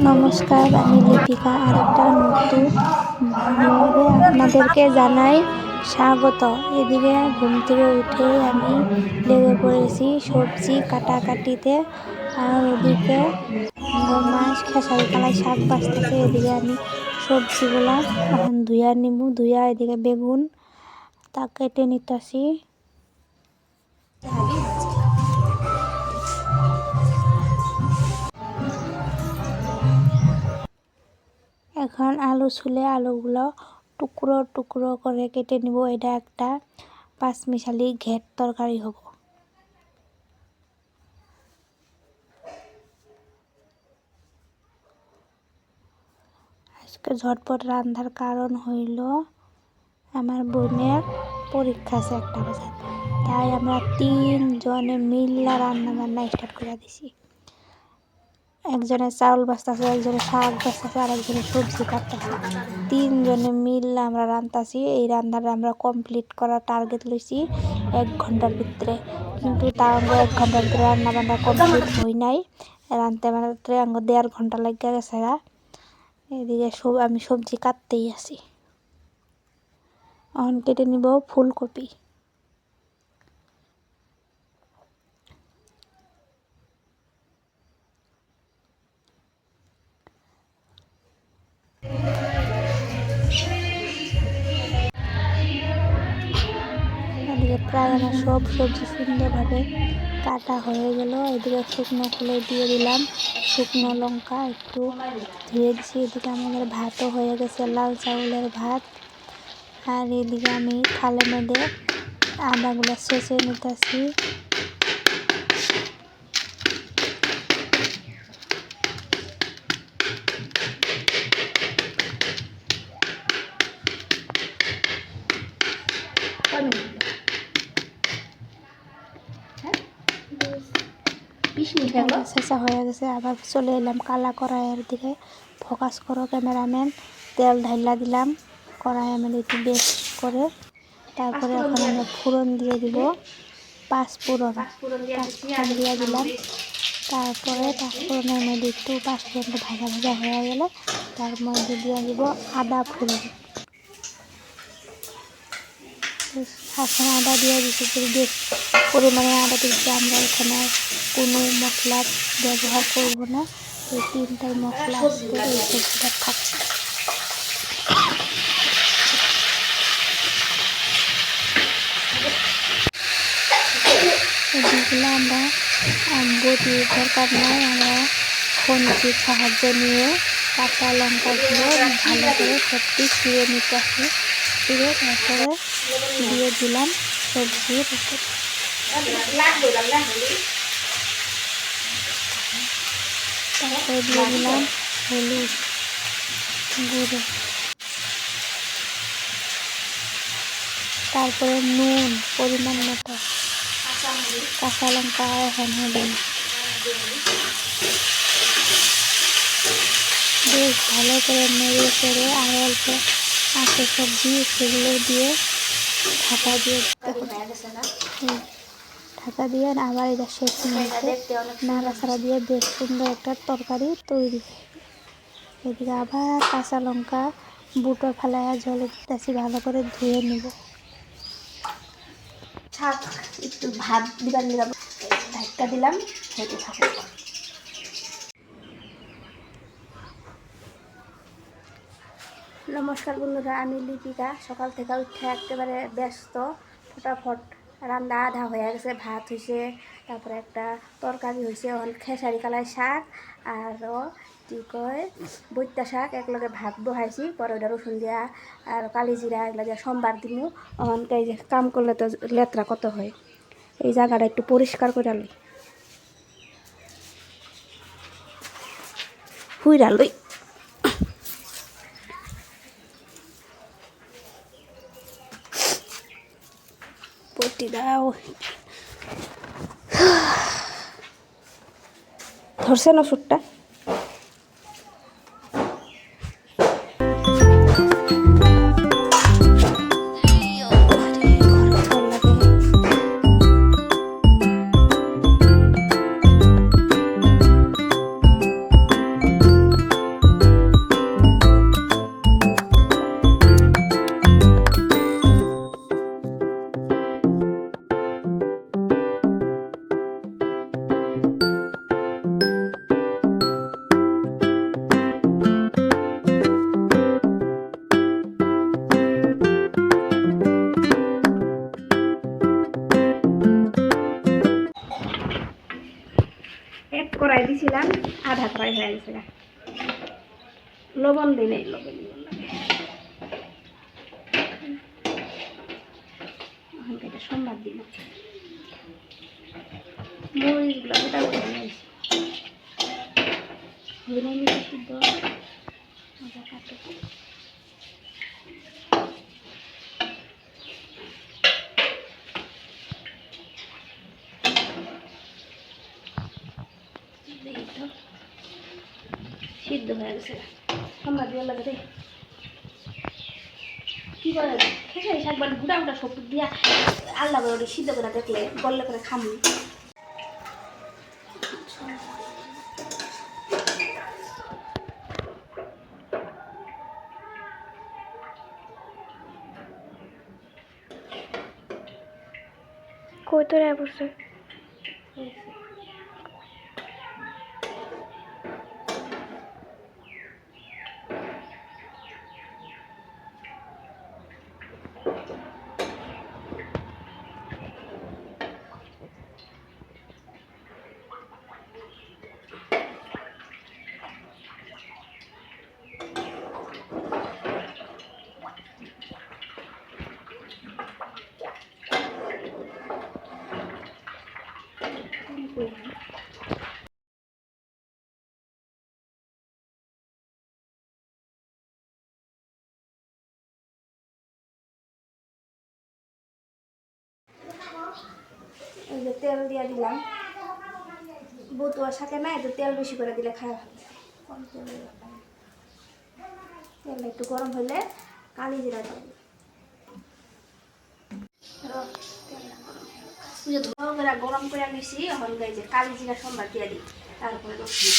নমস্কার, আমি লিপিকা। আরেকটা নতুন ব্লগে আপনাদেরকে জানাই স্বাগত। এদিকে ঘুম থেকে উঠে আমি লেগে পড়েছি সবজি কাটাকাটিতে, আর ওদিকে মাছ খেসারি কালাই শাক বাঁচতেছে। এদিকে আমি সবজিগুলা এখন ধুইয়া নিব, ধুইয়া এদিকে বেগুন তা কেটে নিতেছি। এখন আলু ছুলে আলুগুলো টুকরো টুকরো করে কেটে নিব। এটা একটা পাঁচমিশালি ঘেট তরকারি হব। আজকে ঝটপট রান্নার কারণ হইল আমার বোনের পরীক্ষা আছে 1টা বাজে, তাই আমরা 3 জনে মিল্লা রান্না বান্না স্টার্ট করে দিছি। একজনে চাউল বাছতেছে, একজনে শাক বাছতেছে, আর একজনে সবজি কাটতেছে। 3 জনে মিললে আমরা রান্তাছি। এই রান্নাটা আমরা কমপ্লিট করার টার্গেট লইছি 1 ঘন্টার ভিতরে, কিন্তু তাও আমরা 1 ঘন্টার ভিতরে রান্না বান্না কমপ্লিট হই নাই। রান্তে বান্নাতে আমরা 1.5 ঘন্টা লেগে গেছে। এদিকে আমি সবজি কাটতেই আছি। এখন কেটে নিব ফুলকপি। এদিকে প্রায় আমার সব সবজি সুন্দরভাবে কাটা হয়ে গেল। এদিকে শুকনো খোলে দিয়ে দিলাম, শুকনো লঙ্কা একটু ধুয়ে দিছি। এদিকে আমাদের ভাতও হয়ে গেছে, লাল চাউলের ভাত। আর এদিকে আমি থালে মধ্যে আদাগুলো ছেঁচে নিতেছি। ছেঁচা হয়ে গেছে। আবার চলে এলাম কালা কড়াইয়ের দিকে। ফোকাস করো ক্যামেরাম্যান। তেল ঢাইলা দিলাম কড়াইয়ের মধ্যে একটু বেশ করে। তারপরে এখন আমরা ফোড়ন দিয়ে দিব, পাঁচফোড়ন দিয়ে দিলাম। তারপরে পাঁচফোড়নের মধ্যে একটু পাঁচফোড়নটা ভাজা ভাজা হয়ে গেলে তার মধ্যে দিয়ে দিব আদা ফোড়ন। এখন আদা দিয়ে দিচ্ছি, বেশ পরিমাণে আদা দিচ্ছি। আমরা এখানে কোনো মশলা ব্যবহার করব না, এই 3টাই মশলা আজকে এই সবজিটা থাকছে। এগুলো আমরা বটির দরকার নয়, আমরা খন্তির সাহায্য নিয়ে কাঁচা লঙ্কাগুলো ভালো করে সবটি ছিঁড়ে নিতেছি। ছিঁড়ে তারপরে দিয়ে দিলাম সবজির উপর। তারপরে দিয়ে দিলাম হলুদ গুঁড়ো, তারপরে নুন পরিমাণ মতো, কাঁচা লঙ্কা এখন হলুদ। বেশ ভালো করে নেড়ে চেড়ে আর অল্প আছে সবজি সেগুলো দিয়ে ঢাকা দিয়ে আবার এটা শেষ মধ্যে নাড়াচাড়া দিয়ে বেশ সুন্দর একটা তরকারি তৈরি। এদিকে আবার কাঁচা লঙ্কা বুটো ফেলাইয়া জলে দিতেছি, ভালো করে ধুয়ে নেব। শাক একটু ভাত দিবার নিলাম, ধাক্কা দিলাম, হতে থাকুক। নমস্কার বন্ধুরা, আমি লিপিকা। সকাল থেকে উঠে একেবারে ব্যস্ত। ফটাফট রান্না আধা হয়ে গেছে, ভাত হয়েছে, তারপরে একটা তরকারি হয়েছে, খেসারি কালাই শাক আরও কী কয় বৈত্যা শাক একলগে ভাত বহাইছি। পরে ওটা রসুন দিয়া আর কালি জিরা এগুলো দিয়া সোমবার দিমু। এই যে কাম করলে তো লেত্রা কত হয়, এই জায়গাটা একটু পরিষ্কার করে লই, হুইরা লই। পটি দাও, ধরছে না সুটটা। কড়াই দিছিলাম, আধা কড়াই হয়ে গেছে। লবণ দিই নেই, লবণ এটা সোমবার দিন মরিচগুলো গোটা গোটা দিয়েছি, সিদ্ধ কাটে। সিদ্ধ হয়ে গেছে, সোমবার দিয়ে লাগে কি করে খেসারি শাক মানে গোটা গোটা সব দিয়া আল্লাহ করে সিদ্ধ করে দেখলে বললে করে খামু। কই তোরা বসে এই যে তেল দিয়ে দিলাম, বতুয়া শাকে না একটু তেল বেশি করে দিলে খাওয়া ভালো। তেলটা একটু গরম হলে কালি জিরা দিয়ে দিই। গরম করে নিছি, এখন যে কালি জিরা সম্বার দিয়ে দিই, তারপরে রসুন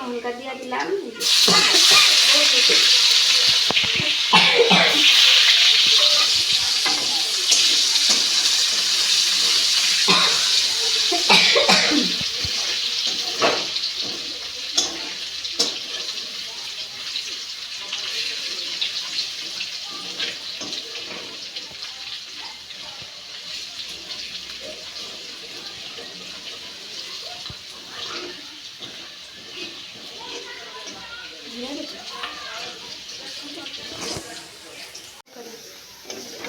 লঙ্কা দিয়ে দিলাম।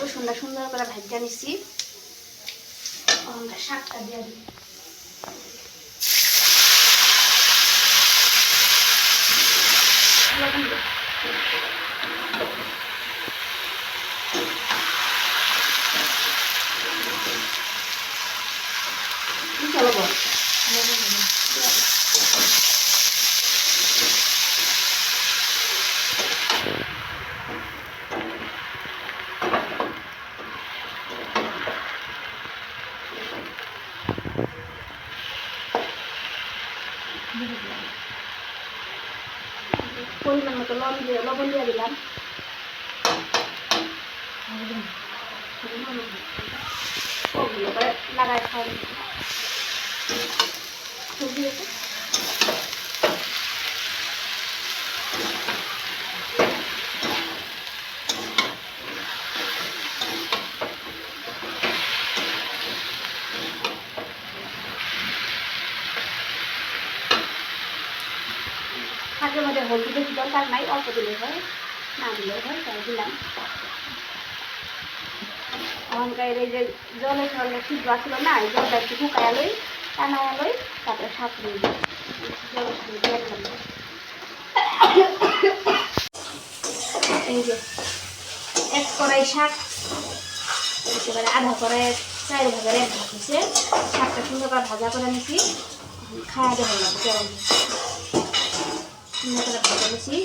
রসুনটা সুন্দর করে ভাজা নিচ্ছি, শাকটা দিয়ে দিই। পরিমাণ মতো লবণ দিয়ে দিলাম। লাগাই খাওয়া শাকের মধ্যে হলদি বেশি দরকার নাই, অল্প দিলে হয়, না দিলেও হয়, তাই দিলাম। অনকার এই যে জলের সঙ্গে সিদ্ধ আসলো না, এই জলটা একটু শুকায়া লই, টানায়া লই, তারপরে শাক দিয়ে দিই। জলের সঙ্গে দিয়ে দিলাম। এই যে এক কড়াই শাক, একেবারে আধা কড়াই 4 ভাগের 1 ভাগ হয়েছে। শাকটা সুন্দর করে ভাজা করে নিছি, খাওয়া দেওয়া লাগবে গরম সুন্দর করে ভাজা নিছি।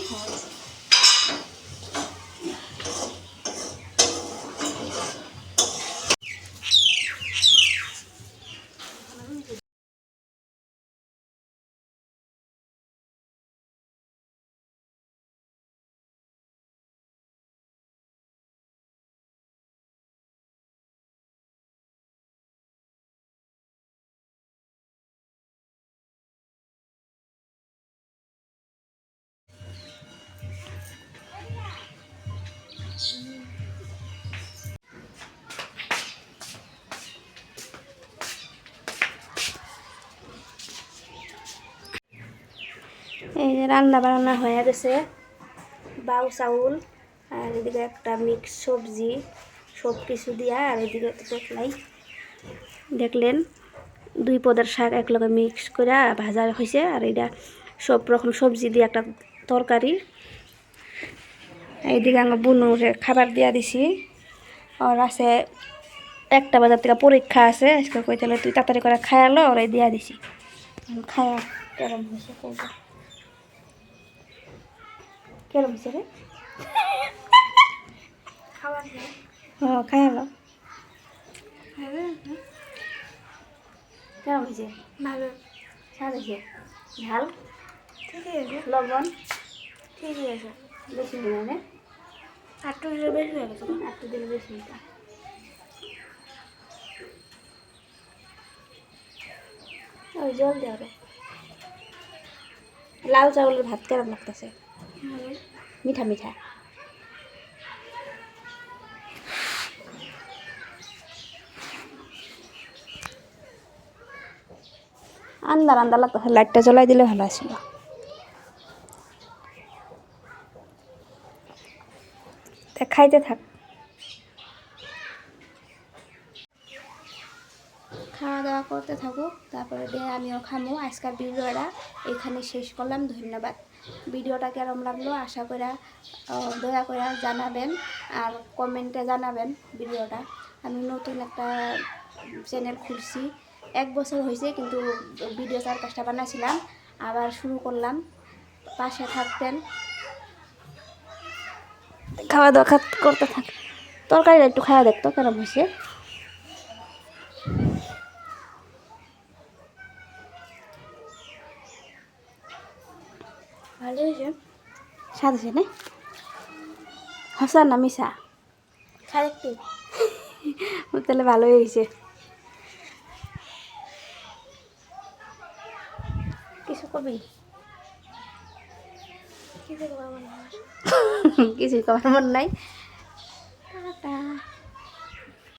এই যে রান্না বান্না হয়ে গেছে, বাউ চাউল আর এদিকে একটা মিক্স সবজি, সব কিছু দিয়া। আর এদিকে দেখলেন 2 পদের শাক একলগে মিক্স করে ভাজা হয়েছে। আর এটা সব রকম সবজি দিয়ে একটা তরকারি। এইদিকে আমার বুনুরে খাবার দিয়া দিছি। আর আছে 1টা বাজার থেকে পরীক্ষা আছে আজকে, কই তাহলে তুই তাড়াতাড়ি করে খায়ালো, ওরাই দিয়া দিছি। খায়া কেরম হয়েছে কইবা, কেরম হয়েছে রে? খায়ালো কেমন হয়েছে? ভালো। স্বাদ হয়েছে? ঝাল ঠিকই আছে, লবণ ঠিকই আছে, বেশি দিলে না? একটু দিলে বেশি হয়ে গেছে, একটু দিলে বেশি হয়েছে। ওই জল দেওয়া রে। লাল চাউলের ভাত কেমন লাগতেছে? মিঠা মিঠা। আন্দার আন্দার লাগতেছে, লাইটটা জ্বলাই দিলে ভালো আসছিল। খাইতে থাক, খাওয়া দাওয়া করতে থাকুক, তারপরে দিয়ে আমিও খামো। আজকের ভিডিওটা এখানে শেষ করলাম। ধন্যবাদ। ভিডিওটা কেরম লাগলো আশা করা দয়া করে জানাবেন, আর কমেন্টে জানাবেন ভিডিওটা। আমি নতুন একটা চ্যানেল খুলছি, 1 বছর হয়েছে, কিন্তু ভিডিও 4-5টা বানাইছিলাম, আবার শুরু করলাম। পাশে থাকতেন, খাওয়া দাওয়া করতে থাক। তরকারিটা একটু খাওয়া দেখতো কেরম হয়েছে। ভালো হয়েছে, স্বাদ হয়েছে না? হাসা না মিশা? খারাপ তাহলে ভালোই হয়েছে। কিছু কবি? কিছুই কবার মন নাই।